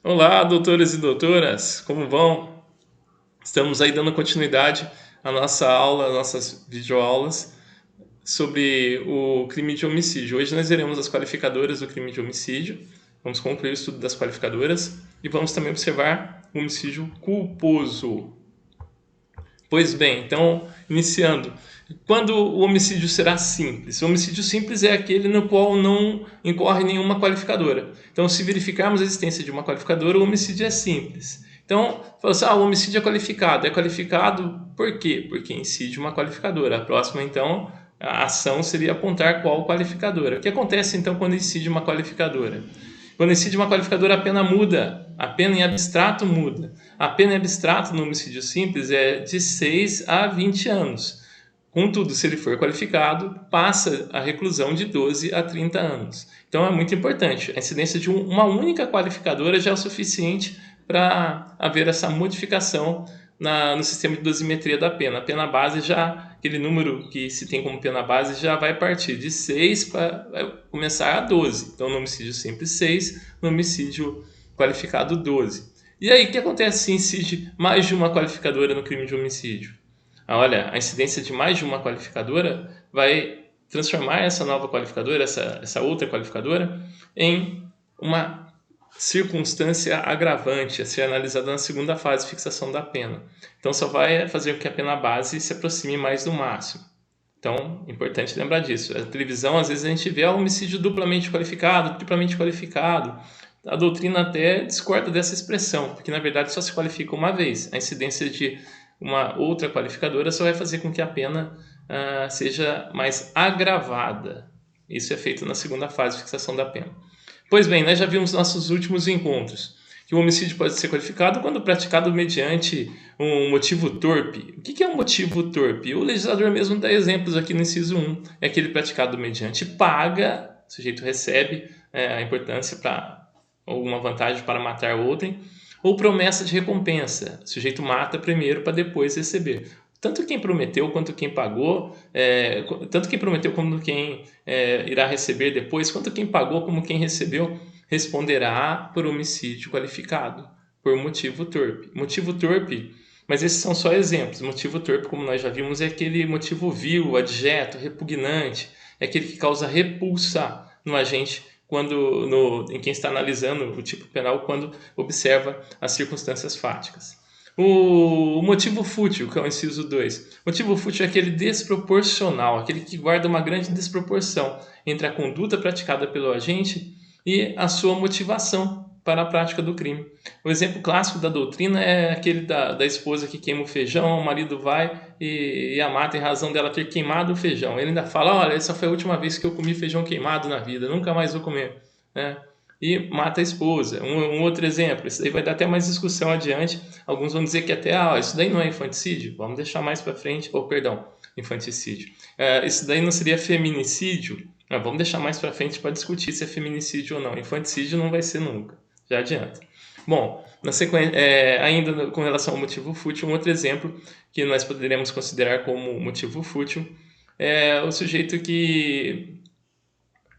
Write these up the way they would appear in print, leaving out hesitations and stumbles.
Olá, doutores e doutoras, como vão? Estamos aí dando continuidade à nossa aula, às nossas videoaulas sobre o crime de homicídio. Hoje nós veremos as qualificadoras do crime de homicídio, vamos concluir o estudo das qualificadoras e vamos também observar o homicídio culposo. Pois bem, então, iniciando. Quando o homicídio será simples? O homicídio simples é aquele no qual não incorre nenhuma qualificadora. Então, se verificarmos a existência de uma qualificadora, o homicídio é simples. Então, fala assim, o homicídio é qualificado. É qualificado por quê? Porque incide uma qualificadora. A próxima, então, a ação seria apontar qual qualificadora. O que acontece, então, quando incide uma qualificadora? Quando incide uma qualificadora, a pena muda. A pena em abstrato muda. A pena em abstrato no homicídio simples é de 6 a 20 anos. Contudo, se ele for qualificado, passa a reclusão de 12 a 30 anos. Então é muito importante. A incidência de uma única qualificadora já é o suficiente para haver essa modificação no sistema de dosimetria da pena. A pena base já, aquele número que se tem como pena base, já vai partir de 6 para começar a 12. Então no homicídio simples 6, no homicídio qualificado 12. E aí, o que acontece se incide mais de uma qualificadora no crime de homicídio? Olha, a incidência de mais de uma qualificadora vai transformar essa nova qualificadora, essa outra qualificadora, em uma circunstância agravante a ser analisada na segunda fase de fixação da pena. Então, só vai fazer com que a pena base se aproxime mais do máximo. Então, importante lembrar disso. A televisão, às vezes, a gente vê homicídio duplamente qualificado, triplamente qualificado. A doutrina até discorda dessa expressão, porque, na verdade, só se qualifica uma vez. A incidência de uma outra qualificadora só vai fazer com que a pena seja mais agravada. Isso é feito na segunda fase de fixação da pena. Pois bem, nós já vimos nossos últimos encontros que o homicídio pode ser qualificado quando praticado mediante um motivo torpe. O que é um motivo torpe? O legislador mesmo dá exemplos aqui no inciso 1. É aquele praticado mediante paga, o sujeito recebe a importância para alguma vantagem para matar outrem, ou promessa de recompensa. O sujeito mata primeiro para depois receber. Tanto quem prometeu quanto quem pagou, tanto quem prometeu como quem irá receber depois, quanto quem pagou como quem recebeu, responderá por homicídio qualificado, por motivo torpe. Motivo torpe, mas esses são só exemplos. Motivo torpe, como nós já vimos, é aquele motivo vil, adjeto, repugnante, é aquele que causa repulsa no agente em quem está analisando o tipo penal quando observa as circunstâncias fáticas. O motivo fútil, que é o inciso 2. Motivo fútil é aquele desproporcional, aquele que guarda uma grande desproporção entre a conduta praticada pelo agente e a sua motivação para a prática do crime. O exemplo clássico da doutrina é aquele da esposa que queima o feijão, o marido vai e a mata em razão dela ter queimado o feijão. Ele ainda fala, olha, essa foi a última vez que eu comi feijão queimado na vida, nunca mais vou comer. Né? E mata a esposa. Um outro exemplo, isso daí vai dar até mais discussão adiante. Alguns vão dizer que até, isso daí não é infanticídio, vamos deixar mais para frente, infanticídio. Isso daí não seria feminicídio? Vamos deixar mais para frente para discutir se é feminicídio ou não. Infanticídio não vai ser nunca, já adianta. Bom, na sequência, ainda com relação ao motivo fútil, um outro exemplo que nós poderemos considerar como motivo fútil é o sujeito que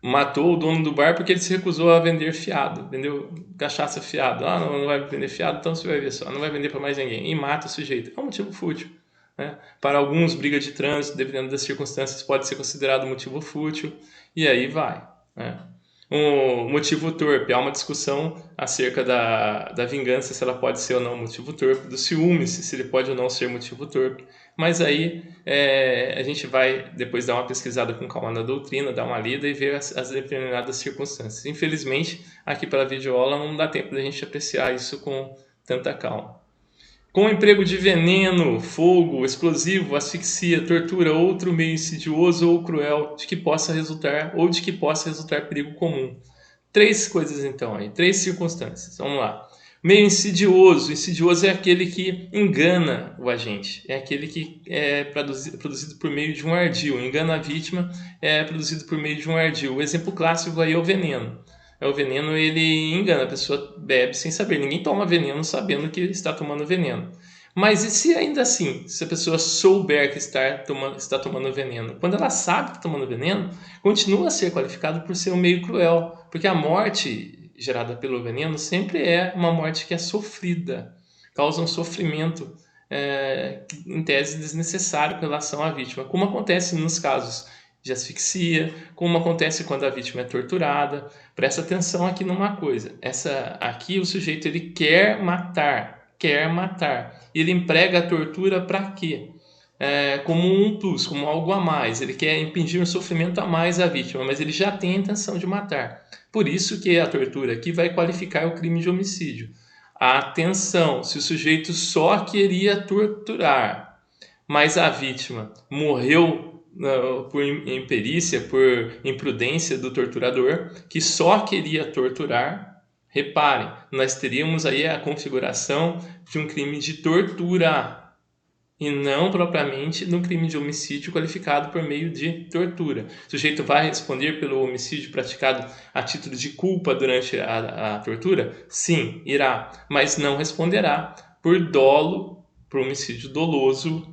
matou o dono do bar porque ele se recusou a vender fiado, vendeu cachaça fiado. Não vai vender fiado, então você vai ver só, não vai vender para mais ninguém. E mata o sujeito. É um motivo fútil. Né? Para alguns, briga de trânsito, dependendo das circunstâncias, pode ser considerado motivo fútil. E aí vai. Né? Um motivo torpe, há uma discussão acerca da vingança, se ela pode ser ou não motivo torpe, do ciúme, se ele pode ou não ser motivo torpe. Mas aí a gente vai depois dar uma pesquisada com calma na doutrina, dar uma lida e ver as determinadas circunstâncias. Infelizmente, aqui pela videoaula não dá tempo da gente apreciar isso com tanta calma. Com o emprego de veneno, fogo, explosivo, asfixia, tortura, outro meio insidioso ou cruel de que possa resultar perigo comum. 3 coisas então aí, 3 circunstâncias. Vamos lá. Meio insidioso. Insidioso é aquele que engana o agente. É aquele que é produzido por meio de um ardil. Engana a vítima, é produzido por meio de um ardil. O exemplo clássico aí é o veneno. O veneno, ele engana, a pessoa bebe sem saber. Ninguém toma veneno sabendo que está tomando veneno. Mas e se ainda assim, se a pessoa souber que está tomando veneno? Quando ela sabe que está tomando veneno, continua a ser qualificado por ser um meio cruel. Porque a morte gerada pelo veneno sempre é uma morte que é sofrida, causa um sofrimento em tese desnecessário com relação à vítima, como acontece nos casos de asfixia, como acontece quando a vítima é torturada. Presta atenção aqui numa coisa, aqui o sujeito ele quer matar, e ele emprega a tortura para quê? Como um plus, como algo a mais, ele quer impingir um sofrimento a mais à vítima, mas ele já tem a intenção de matar. Por isso que a tortura aqui vai qualificar o crime de homicídio. Atenção, se o sujeito só queria torturar, mas a vítima morreu por imperícia, por imprudência do torturador, que só queria torturar, reparem, nós teríamos aí a configuração de um crime de tortura, e não propriamente no crime de homicídio qualificado por meio de tortura. O sujeito vai responder pelo homicídio praticado a título de culpa durante a tortura? Sim, irá, mas não responderá por dolo, por homicídio doloso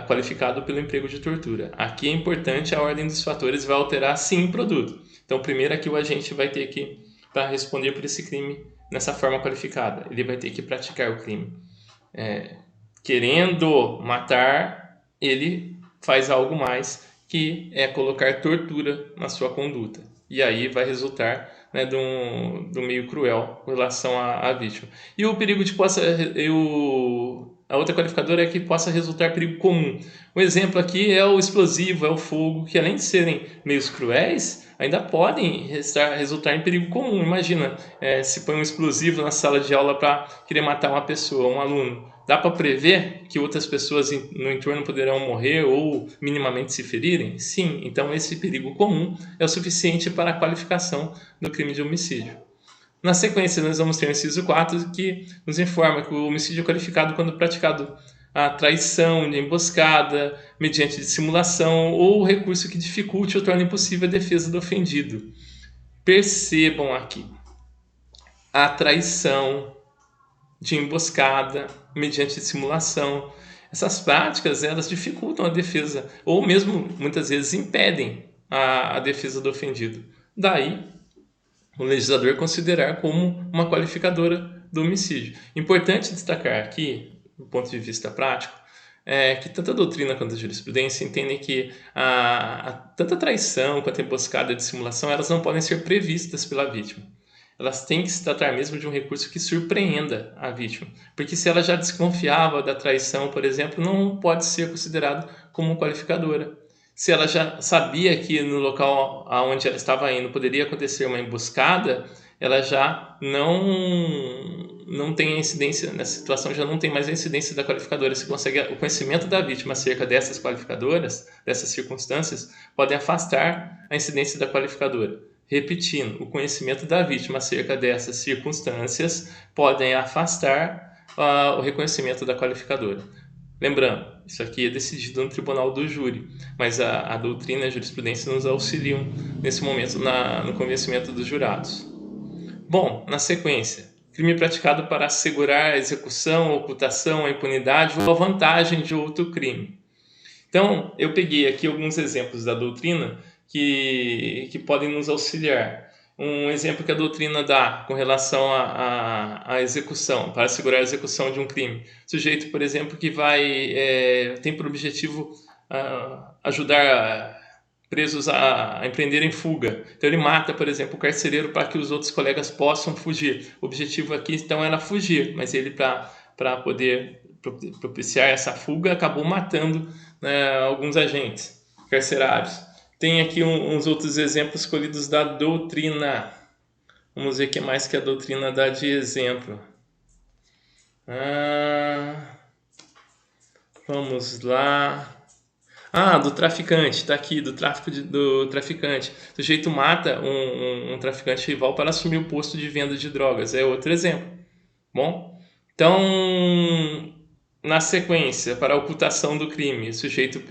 qualificado pelo emprego de tortura. Aqui é importante a ordem dos fatores, vai alterar sim o produto. Então, primeiro aqui o agente vai ter que, para responder por esse crime nessa forma qualificada, ele vai ter que praticar o crime querendo matar, ele faz algo mais, que é colocar tortura na sua conduta. E aí vai resultar do meio cruel com relação à vítima. E o perigo de a outra qualificadora é que possa resultar perigo comum. O exemplo aqui é o explosivo, é o fogo, que além de serem meios cruéis, ainda podem resultar em perigo comum. Imagina, se põe um explosivo na sala de aula para querer matar uma pessoa, um aluno. Dá para prever que outras pessoas no entorno poderão morrer ou minimamente se ferirem? Sim, então esse perigo comum é o suficiente para a qualificação do crime de homicídio. Na sequência, nós vamos ter o inciso 4, que nos informa que o homicídio é qualificado quando praticado a traição, de emboscada, mediante dissimulação ou recurso que dificulte ou torne impossível a defesa do ofendido. Percebam aqui, a traição, de emboscada, mediante dissimulação. Essas práticas, elas dificultam a defesa, ou mesmo, muitas vezes, impedem a defesa do ofendido. Daí, o legislador considerar como uma qualificadora do homicídio. Importante destacar aqui, do ponto de vista prático, que tanto a doutrina quanto a jurisprudência entendem que tanto a traição quanto a emboscada e a dissimulação, elas não podem ser previstas pela vítima. Elas têm que se tratar mesmo de um recurso que surpreenda a vítima. Porque se ela já desconfiava da traição, por exemplo, não pode ser considerado como qualificadora. Se ela já sabia que no local aonde ela estava indo poderia acontecer uma emboscada, ela já não tem a incidência, nessa situação já não tem mais a incidência da qualificadora. Se consegue o conhecimento da vítima acerca dessas qualificadoras, dessas circunstâncias, pode afastar a incidência da qualificadora. Repetindo, o conhecimento da vítima acerca dessas circunstâncias podem afastar o reconhecimento da qualificadora. Lembrando, isso aqui é decidido no tribunal do júri, mas a doutrina e a jurisprudência nos auxiliam nesse momento no convencimento dos jurados. Bom, na sequência, crime praticado para assegurar a execução, a ocultação, a impunidade ou a vantagem de outro crime. Então, eu peguei aqui alguns exemplos da doutrina que podem nos auxiliar. Um exemplo que a doutrina dá com relação à execução, para assegurar a execução de um crime. Sujeito, por exemplo, que tem por objetivo ajudar presos a empreenderem fuga. Então ele mata, por exemplo, o carcereiro para que os outros colegas possam fugir. O objetivo aqui, então, era fugir, mas ele, para poder propiciar essa fuga, acabou matando alguns agentes carcerários. Tem aqui uns outros exemplos escolhidos da doutrina. Vamos ver o que mais que a doutrina dá de exemplo. Vamos lá. Do traficante, está aqui, do traficante. O sujeito mata um traficante rival para assumir o posto de venda de drogas. É outro exemplo. Bom, então, na sequência, para a ocultação do crime, o sujeito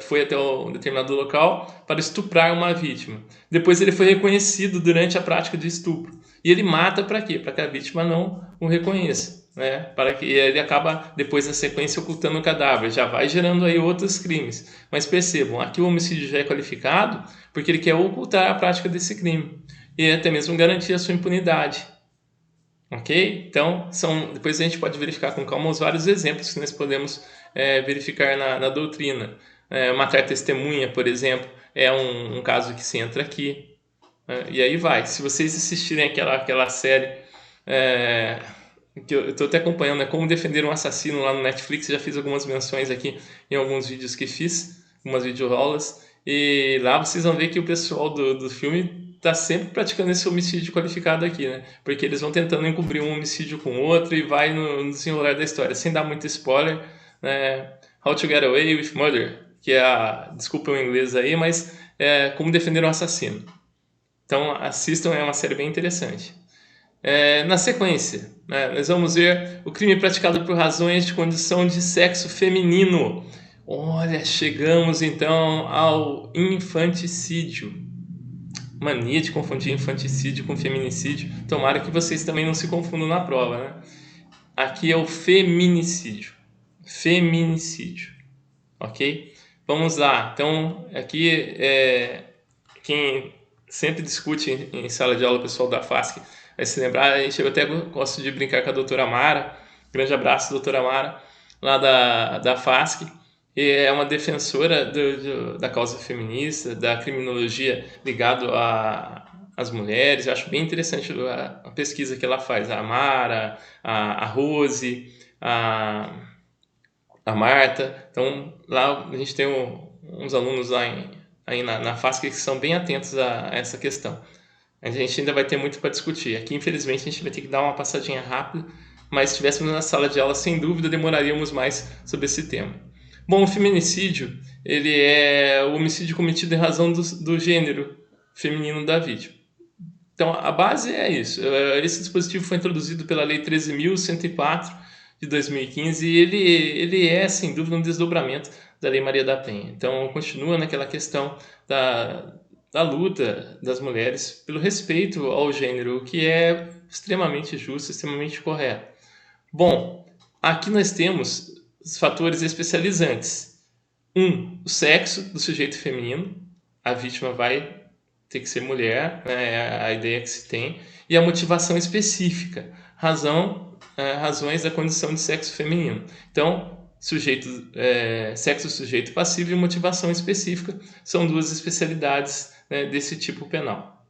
foi até um determinado local para estuprar uma vítima. Depois ele foi reconhecido durante a prática de estupro. E ele mata para quê? Para que a vítima não o reconheça. né, para que ele acaba depois na sequência ocultando o cadáver, já vai gerando aí outros crimes. Mas percebam, aqui o homicídio já é qualificado porque ele quer ocultar a prática desse crime e até mesmo garantir a sua impunidade. Ok? Então, depois a gente pode verificar com calma os vários exemplos que nós podemos verificar na doutrina. Matar testemunha, por exemplo, é um caso que se entra aqui. E aí vai. Se vocês assistirem aquela série que eu estou até acompanhando, Como Defender um Assassino lá no Netflix, já fiz algumas menções aqui em alguns vídeos que fiz, algumas videoaulas, e lá vocês vão ver que o pessoal do filme está sempre praticando esse homicídio qualificado aqui, né? Porque eles vão tentando encobrir um homicídio com o outro e vai no desenrolar da história, sem dar muito spoiler, né? How to Get Away with Murder, que é desculpa o inglês aí, mas é Como Defender um Assassino. Então assistam, é uma série bem interessante. Na sequência, né, nós vamos ver o crime praticado por razões de condição de sexo feminino. Olha, chegamos então ao infanticídio. Mania de confundir infanticídio com feminicídio. Tomara que vocês também não se confundam na prova, né? Aqui é o feminicídio. Feminicídio. Ok? Vamos lá. Então, aqui, quem sempre discute em sala de aula, o pessoal da FASC, vai se lembrar. Eu até gosto de brincar com a doutora Mara. Grande abraço, doutora Mara, lá da FASC. E é uma defensora da causa feminista, da criminologia ligado às mulheres. Eu acho bem interessante a pesquisa que ela faz. A Mara, a Rose, a Marta. Então, lá a gente tem uns alunos lá aí na FASC que são bem atentos a essa questão. A gente ainda vai ter muito para discutir. Aqui, infelizmente, a gente vai ter que dar uma passadinha rápida, mas se estivéssemos na sala de aula, sem dúvida, demoraríamos mais sobre esse tema. Bom, o feminicídio, ele é o homicídio cometido em razão do gênero feminino da vítima. Então, a base é isso. Esse dispositivo foi introduzido pela Lei 13.104 de 2015 e ele é, sem dúvida, um desdobramento da Lei Maria da Penha. Então, continua naquela questão da luta das mulheres pelo respeito ao gênero, o que é extremamente justo, extremamente correto. Bom, aqui nós temos os fatores especializantes. O sexo do sujeito feminino, a vítima vai ter que ser mulher, né, é a ideia que se tem, e a motivação específica, razões da condição de sexo feminino. Então, sexo sujeito passivo e motivação específica são duas especialidades, né, desse tipo penal.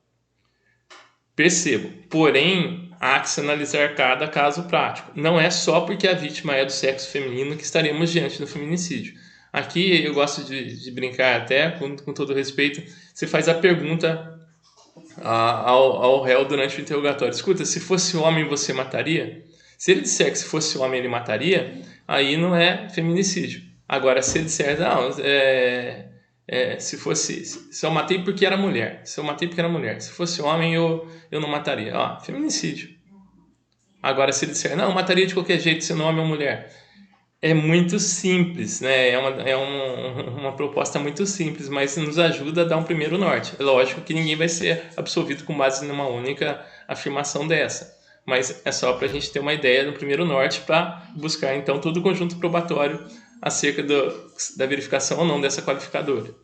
Percebo, porém, há que se analisar cada caso prático. Não é só porque a vítima é do sexo feminino que estaremos diante do feminicídio. Aqui eu gosto de brincar até, com todo respeito, você faz a pergunta ao réu durante o interrogatório. Escuta, se fosse homem você mataria? Se ele disser que se fosse homem ele mataria, aí não é feminicídio. Agora, se ele disser, não, se eu matei porque era mulher, se fosse homem eu não mataria, feminicídio. Agora, se ele disser, não, eu mataria de qualquer jeito, se não homem ou mulher, é muito simples, né? É uma proposta muito simples, mas nos ajuda a dar um primeiro norte. É lógico que ninguém vai ser absolvido com base numa única afirmação dessa, mas é só para a gente ter uma ideia do primeiro norte para buscar, então, todo o conjunto probatório acerca da verificação ou não dessa qualificadora.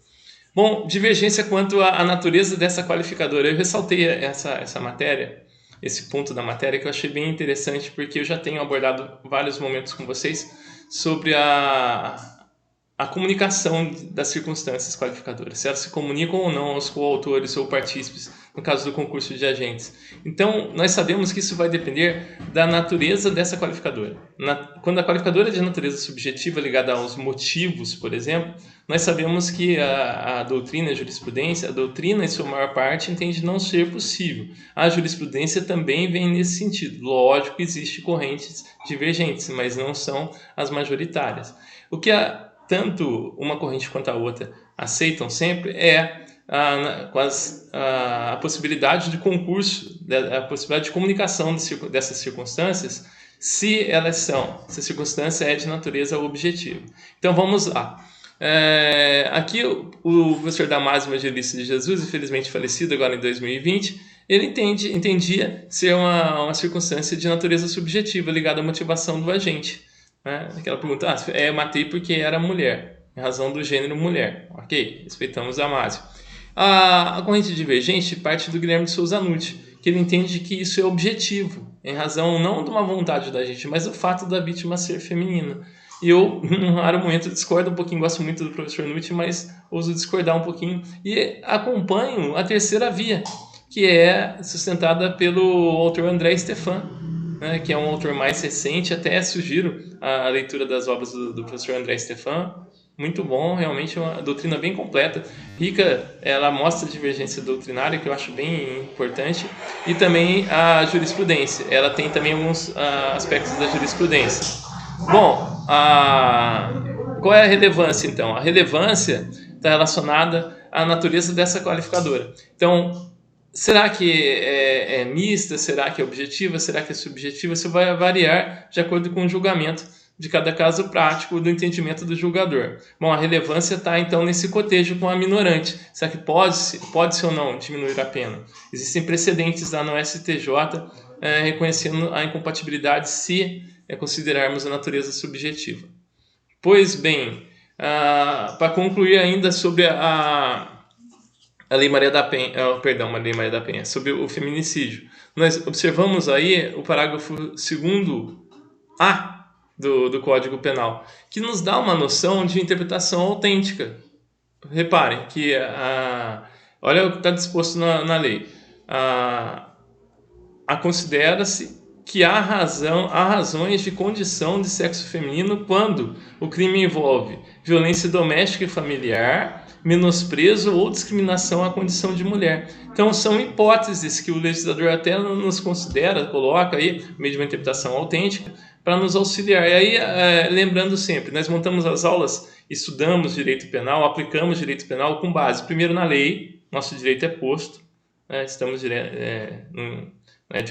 Bom, divergência quanto à natureza dessa qualificadora. Eu ressaltei essa matéria, esse ponto da matéria que eu achei bem interessante, porque eu já tenho abordado vários momentos com vocês sobre a comunicação das circunstâncias qualificadoras, se elas se comunicam ou não aos coautores ou partícipes, no caso do concurso de agentes. Então, nós sabemos que isso vai depender da natureza dessa qualificadora. Quando a qualificadora é de natureza subjetiva, ligada aos motivos, por exemplo, nós sabemos que a doutrina, a jurisprudência, a doutrina, em sua maior parte, entende não ser possível. A jurisprudência também vem nesse sentido. Lógico que existem correntes divergentes, mas não são as majoritárias. O que tanto uma corrente quanto a outra aceitam sempre é a possibilidade de concurso, a possibilidade de comunicação dessas circunstâncias, se a circunstância é de natureza objetiva. Então vamos lá. Aqui o professor Damásio Evangelista de Jesus, infelizmente falecido agora em 2020, ele entendia ser uma circunstância de natureza subjetiva ligada à motivação do agente. Né? Aquela pergunta, eu matei porque era mulher, em razão do gênero mulher. Ok, respeitamos Damasio. A corrente divergente parte do Guilherme de Souza Nutti, que ele entende que isso é objetivo, em razão não de uma vontade da gente, mas do fato da vítima ser feminina. E eu, num raro momento, discordo um pouquinho, gosto muito do professor Nutti, mas ouso discordar um pouquinho e acompanho a terceira via, que é sustentada pelo autor André Stefan, né, que é um autor mais recente. Até sugiro a leitura das obras do professor André Stefan. Muito bom, realmente uma doutrina bem completa, rica, ela mostra a divergência doutrinária, que eu acho bem importante, e também a jurisprudência, ela tem também alguns aspectos da jurisprudência. Bom, qual é a relevância então? A relevância está relacionada à natureza dessa qualificadora. Então, será que é mista? Será que é objetiva? Será que é subjetiva? Isso vai variar de acordo com o julgamento de cada caso prático do entendimento do julgador. Bom, a relevância está então nesse cotejo com a minorante. Será que pode-se ou não diminuir a pena? Existem precedentes lá no STJ reconhecendo a incompatibilidade se considerarmos a natureza subjetiva. Pois bem, para concluir ainda sobre a Lei Maria da Penha, a Lei Maria da Penha, sobre o feminicídio. Nós observamos aí o parágrafo 2A do Código Penal, que nos dá uma noção de interpretação autêntica. Reparem que olha o que está disposto na lei. Considera-se que há razões de condição de sexo feminino quando o crime envolve violência doméstica e familiar, menosprezo ou discriminação à condição de mulher. Então são hipóteses que o legislador até nos considera, coloca aí, meio de uma interpretação autêntica, para nos auxiliar. E aí, lembrando sempre, nós montamos as aulas, estudamos direito penal, aplicamos direito penal com base, primeiro na lei, nosso direito é posto, estamos de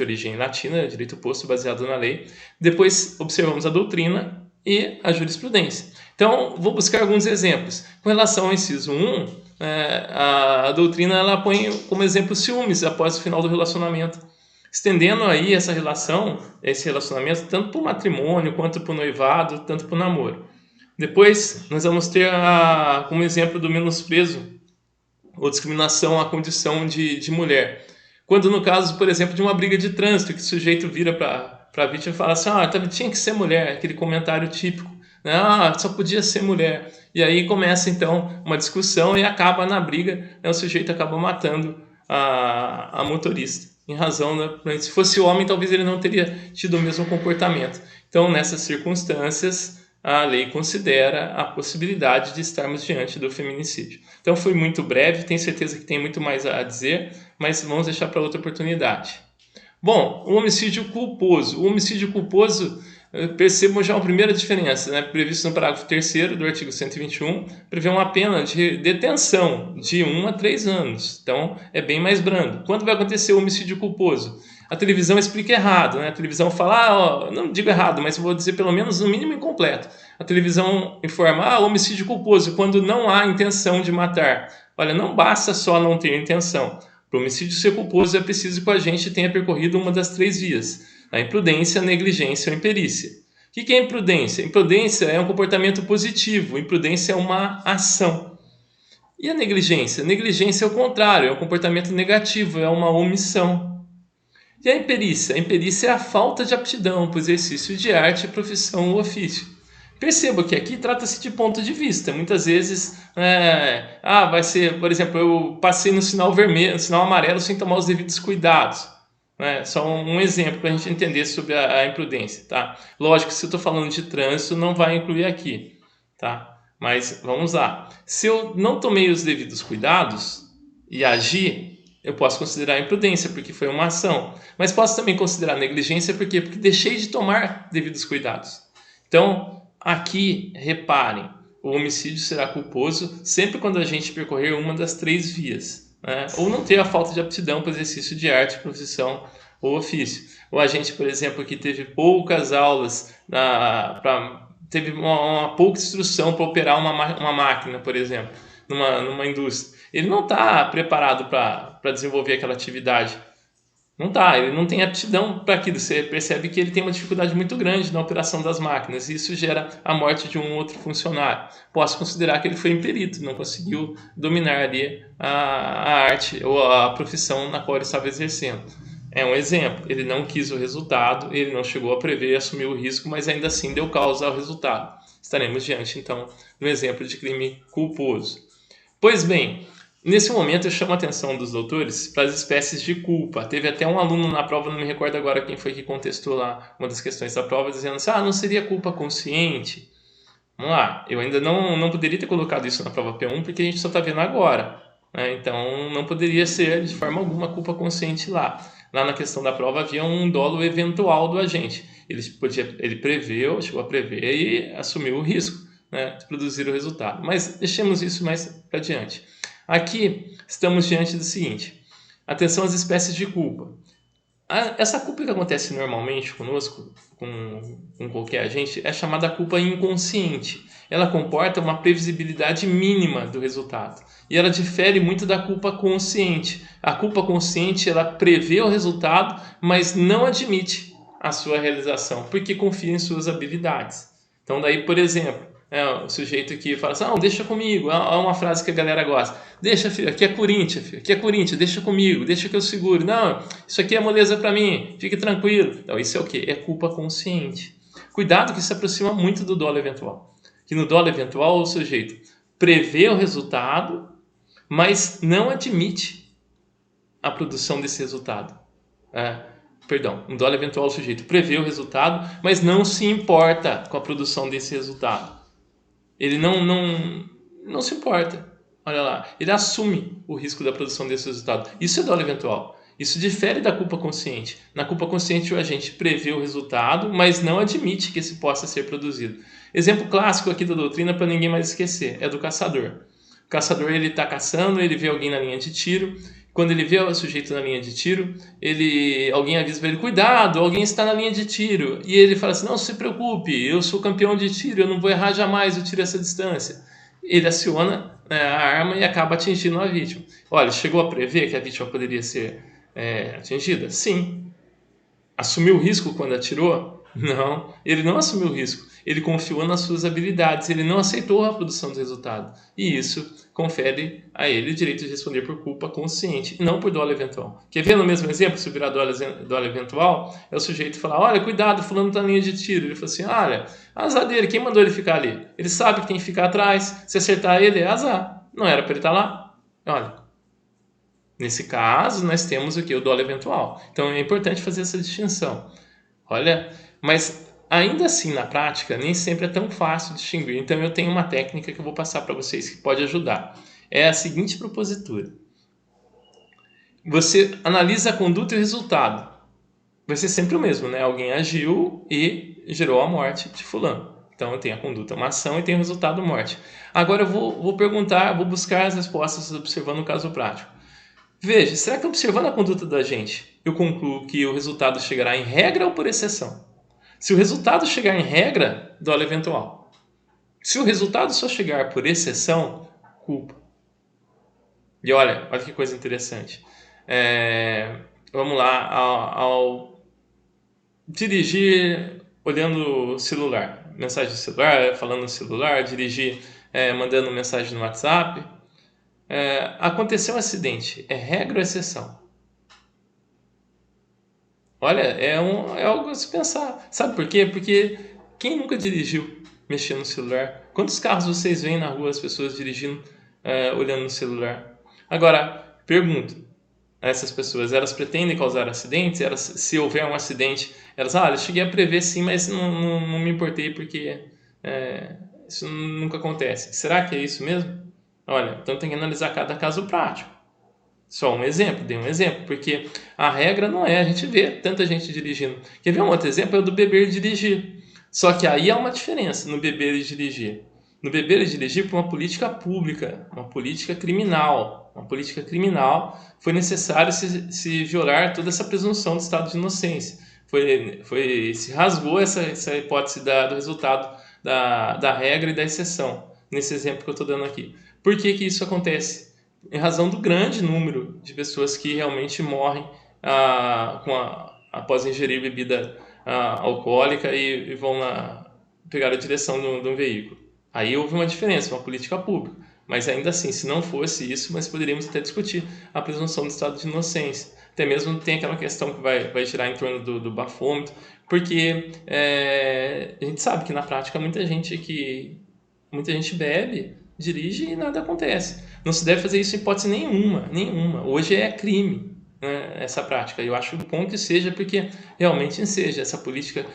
origem latina, direito posto baseado na lei. Depois observamos a doutrina e a jurisprudência. Então, vou buscar alguns exemplos. Com relação ao inciso 1, a doutrina ela põe como exemplo ciúmes após o final do relacionamento, estendendo aí esse relacionamento tanto para o matrimônio, quanto para o noivado, tanto para o namoro. Depois, nós vamos ter como exemplo do menosprezo ou discriminação à condição de mulher. Quando no caso, por exemplo, de uma briga de trânsito, que o sujeito vira para a vítima e fala assim, tinha que ser mulher, aquele comentário típico, né? Só podia ser mulher. E aí começa então uma discussão e acaba na briga, o sujeito acaba matando a motorista. Em razão, né? Se fosse homem, talvez ele não teria tido o mesmo comportamento. Então, nessas circunstâncias, a lei considera a possibilidade de estarmos diante do feminicídio. Então, foi muito breve, tenho certeza que tem muito mais a dizer, mas vamos deixar para outra oportunidade. Bom, o homicídio culposo. O homicídio culposo, percebam já uma primeira diferença, né? Previsto no parágrafo 3º do artigo 121, prevê uma pena de detenção de 1 a 3 anos. Então, é bem mais brando. Quando vai acontecer o homicídio culposo? A televisão explica errado, né? A televisão fala, não digo errado, mas vou dizer pelo menos no mínimo incompleto. A televisão informa, homicídio culposo, quando não há intenção de matar. Olha, não basta só não ter intenção. Para o homicídio ser culposo é preciso que o agente tenha percorrido uma das 3 vias: a imprudência, a negligência ou a imperícia. O que é imprudência? Imprudência é um comportamento positivo, imprudência é uma ação. E a negligência? Negligência é o contrário, é um comportamento negativo, é uma omissão. E a imperícia? A imperícia é a falta de aptidão para o exercício de arte, profissão ou ofício. Perceba que aqui trata-se de ponto de vista. Muitas vezes, vai ser, por exemplo, eu passei no sinal vermelho, no sinal amarelo sem tomar os devidos cuidados. Só um exemplo para a gente entender sobre a imprudência. Tá? Lógico que se eu estou falando de trânsito, não vai incluir aqui. Tá? Mas vamos lá. Se eu não tomei os devidos cuidados e agi, eu posso considerar imprudência, porque foi uma ação. Mas posso também considerar negligência, por quê? Porque deixei de tomar devidos cuidados. Então, aqui, reparem, o homicídio será culposo sempre quando a gente percorrer uma das 3 vias, né? Ou não ter a falta de aptidão para o exercício de arte, profissão ou ofício. O agente, por exemplo, que teve poucas aulas, teve uma pouca instrução para operar uma máquina, por exemplo, numa indústria. Ele não está preparado para desenvolver aquela atividade. Não tá, ele não tem aptidão para aquilo. Você percebe que ele tem uma dificuldade muito grande na operação das máquinas, e isso gera a morte de um outro funcionário. Posso considerar que ele foi imperito, não conseguiu dominar ali a arte ou a profissão na qual ele estava exercendo. É um exemplo, ele não quis o resultado, ele não chegou a prever, assumiu o risco, mas ainda assim deu causa ao resultado. Estaremos diante, então, de um exemplo de crime culposo. Pois bem, nesse momento eu chamo a atenção dos doutores para as espécies de culpa. Teve até um aluno na prova, não me recordo agora quem foi que contestou lá uma das questões da prova, dizendo assim, não seria culpa consciente? Vamos lá, eu ainda não poderia ter colocado isso na prova P1 porque a gente só está vendo agora, né? Então não poderia ser de forma alguma culpa consciente lá. Lá na questão da prova havia um dolo eventual do agente. Ele preveu, chegou a prever e assumiu o risco, né, de produzir o resultado. Mas deixemos isso mais para adiante. Aqui estamos diante do seguinte: atenção às espécies de culpa. Essa culpa que acontece normalmente conosco, com qualquer agente, é chamada culpa inconsciente. Ela comporta uma previsibilidade mínima do resultado. E ela difere muito da culpa consciente. A culpa consciente, ela prevê o resultado, mas não admite a sua realização, porque confia em suas habilidades. Então daí, por exemplo, o sujeito que fala assim, deixa comigo, é uma frase que a galera gosta. Deixa, filho, aqui é Corinthians, filho, aqui é Corinthians, deixa comigo, deixa que eu seguro. Não, isso aqui é moleza para mim, fique tranquilo. Então, isso é o quê? É culpa consciente. Cuidado que se aproxima muito do dolo eventual. Que no dolo eventual o sujeito prevê o resultado, mas não admite a produção desse resultado. No dolo eventual o sujeito prevê o resultado, mas não se importa com a produção desse resultado. Ele não se importa. Olha lá, ele assume o risco da produção desse resultado. Isso é dolo eventual. Isso difere da culpa consciente. Na culpa consciente, o agente prevê o resultado, mas não admite que esse possa ser produzido. Exemplo clássico aqui da doutrina, para ninguém mais esquecer, é do caçador. O caçador está caçando, ele vê alguém na linha de tiro. Quando ele vê o sujeito na linha de tiro, alguém avisa para ele, cuidado, alguém está na linha de tiro. E ele fala assim, não se preocupe, eu sou campeão de tiro, eu não vou errar jamais, eu tiro essa distância. Ele aciona a arma e acaba atingindo a vítima. Olha, chegou a prever que a vítima poderia ser atingida? Sim. Assumiu o risco quando atirou? Não, ele não assumiu o risco. Ele confiou nas suas habilidades, ele não aceitou a produção do resultado. E isso confere a ele o direito de responder por culpa consciente, e não por dolo eventual. Quer ver no mesmo exemplo, se virar dolo eventual, é o sujeito falar, olha, cuidado, fulano está na linha de tiro. Ele fala assim, olha, azar dele, quem mandou ele ficar ali? Ele sabe que tem que ficar atrás, se acertar ele é azar. Não era para ele estar lá? Olha, nesse caso, nós temos o que? O dolo eventual. Então é importante fazer essa distinção. Olha, mas ainda assim, na prática, nem sempre é tão fácil distinguir. Então eu tenho uma técnica que eu vou passar para vocês que pode ajudar. É a seguinte propositura. Você analisa a conduta e o resultado. Vai ser sempre o mesmo, né? Alguém agiu e gerou a morte de fulano. Então eu tenho a conduta, uma ação, e tenho o resultado, morte. Agora eu vou perguntar, vou buscar as respostas observando o caso prático. Veja, será que observando a conduta da gente, eu concluo que o resultado chegará em regra ou por exceção? Se o resultado chegar em regra, dolo eventual. Se o resultado só chegar por exceção, culpa. E olha que coisa interessante. Vamos lá, ao dirigir olhando o celular, mensagem do celular, falando no celular, dirigir mandando mensagem no WhatsApp. Aconteceu um acidente, é regra ou exceção? Olha, é algo a se pensar. Sabe por quê? Porque quem nunca dirigiu mexendo no celular? Quantos carros vocês veem na rua as pessoas dirigindo, olhando no celular? Agora, pergunto a essas pessoas, elas pretendem causar acidentes? Se houver um acidente, elas, eu cheguei a prever sim, mas não me importei porque isso nunca acontece. Será que é isso mesmo? Olha, então tem que analisar cada caso prático. Só um exemplo, dei um exemplo, porque a regra não é a gente ver tanta gente dirigindo. Quer ver um outro exemplo? É o do beber e dirigir. Só que aí há uma diferença no beber e dirigir. No beber e dirigir, por uma política pública, uma política criminal. Uma política criminal, foi necessário se violar toda essa presunção de estado de inocência. Se rasgou essa hipótese do resultado da regra e da exceção, nesse exemplo que eu estou dando aqui. Por que isso acontece? Em razão do grande número de pessoas que realmente morrem após ingerir bebida alcoólica e vão pegar a direção de um veículo. Aí houve uma diferença, uma política pública. Mas ainda assim, se não fosse isso, nós poderíamos até discutir a presunção do estado de inocência. Até mesmo tem aquela questão que vai girar em torno do bafômetro, porque a gente sabe que na prática muita gente bebe, dirige e nada acontece. Não se deve fazer isso em hipótese nenhuma. Hoje é crime, né, essa prática. Eu acho bom que seja, porque realmente seja. Essa política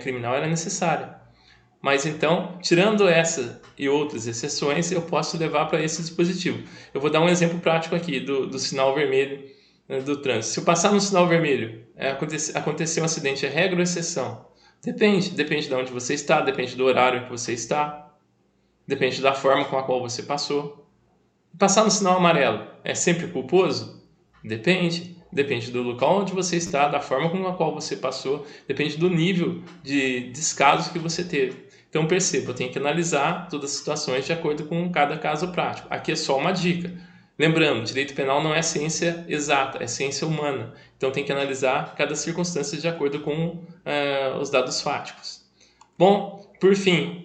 criminal era necessária. Mas então, tirando essa e outras exceções, eu posso levar para esse dispositivo. Eu vou dar um exemplo prático aqui do sinal vermelho do trânsito. Se eu passar no sinal vermelho, aconteceu um acidente, é regra ou exceção? Depende de onde você está, depende do horário que você está, depende da forma com a qual você passou. Passar no sinal amarelo é sempre culposo? Depende do local onde você está, da forma com a qual você passou, depende do nível de descaso que você teve. Então perceba, eu tenho que analisar todas as situações de acordo com cada caso prático. Aqui é só uma dica. Lembrando, direito penal não é ciência exata, é ciência humana. Então tem que analisar cada circunstância de acordo com os dados fáticos. Bom, por fim,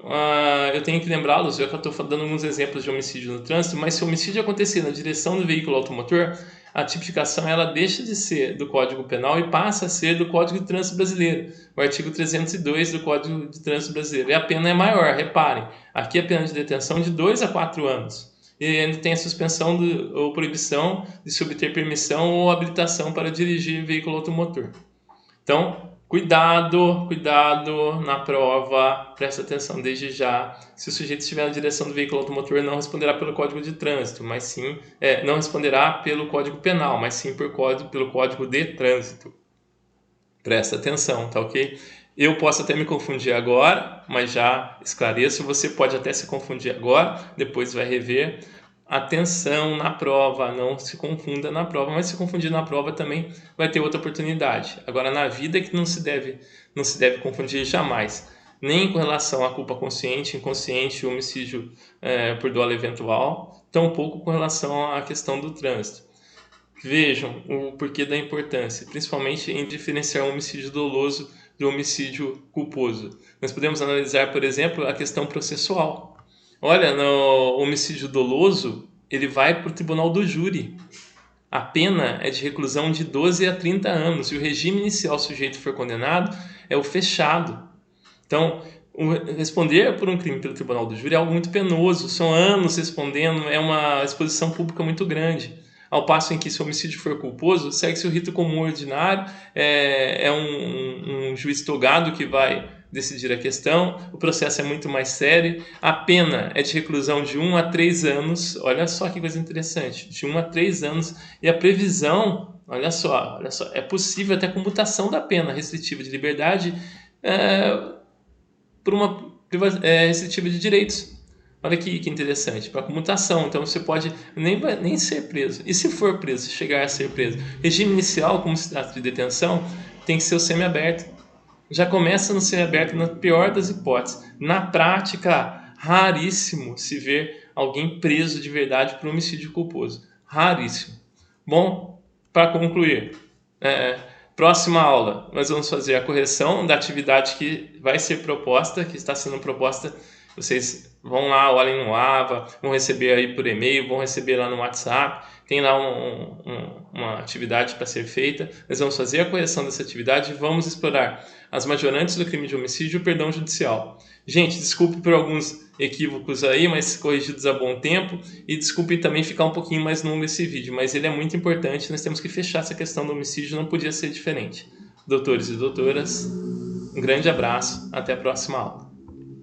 eu tenho que lembrá-los, já que eu estou dando alguns exemplos de homicídio no trânsito, mas se o homicídio acontecer na direção do veículo automotor, a tipificação ela deixa de ser do Código Penal e passa a ser do Código de Trânsito Brasileiro, o artigo 302 do Código de Trânsito Brasileiro. E a pena é maior, reparem, aqui a pena de detenção de 2 a 4 anos. E ainda tem a suspensão ou proibição de se obter permissão ou habilitação para dirigir veículo automotor. Então, cuidado na prova, presta atenção desde já. Se o sujeito estiver na direção do veículo automotor, não responderá pelo Código de Trânsito, mas sim, não responderá pelo Código Penal, mas sim pelo Código de Trânsito. Presta atenção, tá ok? Eu posso até me confundir agora, mas já esclareço, você pode até se confundir agora, depois vai rever. Atenção na prova, não se confunda na prova, mas se confundir na prova também vai ter outra oportunidade. Agora, na vida que não se deve confundir jamais, nem com relação à culpa consciente, inconsciente, homicídio por dolo eventual, tampouco com relação à questão do trânsito. Vejam o porquê da importância, principalmente em diferenciar o homicídio doloso do homicídio culposo. Nós podemos analisar, por exemplo, a questão processual. Olha, no homicídio doloso, ele vai para o tribunal do júri. A pena é de reclusão de 12 a 30 anos. E o regime inicial, se o sujeito for condenado, é o fechado. Então, responder por um crime pelo tribunal do júri é algo muito penoso. São anos respondendo, é uma exposição pública muito grande. Ao passo em que, se o homicídio for culposo, segue-se o rito comum ordinário, é um juiz togado que vai decidir a questão, o processo é muito mais sério, a pena é de reclusão de 1 a 3 anos, olha só que coisa interessante, de 1 a 3 anos, e a previsão, olha só, é possível até comutação da pena restritiva de liberdade por uma restritiva de direitos. Olha que interessante, para comutação, então você pode nem ser preso. E se for preso, se chegar a ser preso? Regime inicial, como se trata de detenção, tem que ser o semiaberto. Já começa no semiaberto na pior das hipóteses. Na prática, raríssimo se ver alguém preso de verdade por homicídio culposo. Raríssimo. Bom, para concluir, próxima aula nós vamos fazer a correção da atividade que vai ser proposta, que está sendo proposta. Vocês vão lá, olhem no AVA, vão receber aí por e-mail, vão receber lá no WhatsApp, tem lá uma atividade para ser feita. Nós vamos fazer a correção dessa atividade e vamos explorar as majorantes do crime de homicídio e o perdão judicial. Gente, desculpe por alguns equívocos aí, mas corrigidos a bom tempo, e desculpe também ficar um pouquinho mais longo esse vídeo, mas ele é muito importante, nós temos que fechar essa questão do homicídio, não podia ser diferente. Doutores e doutoras, um grande abraço, até a próxima aula.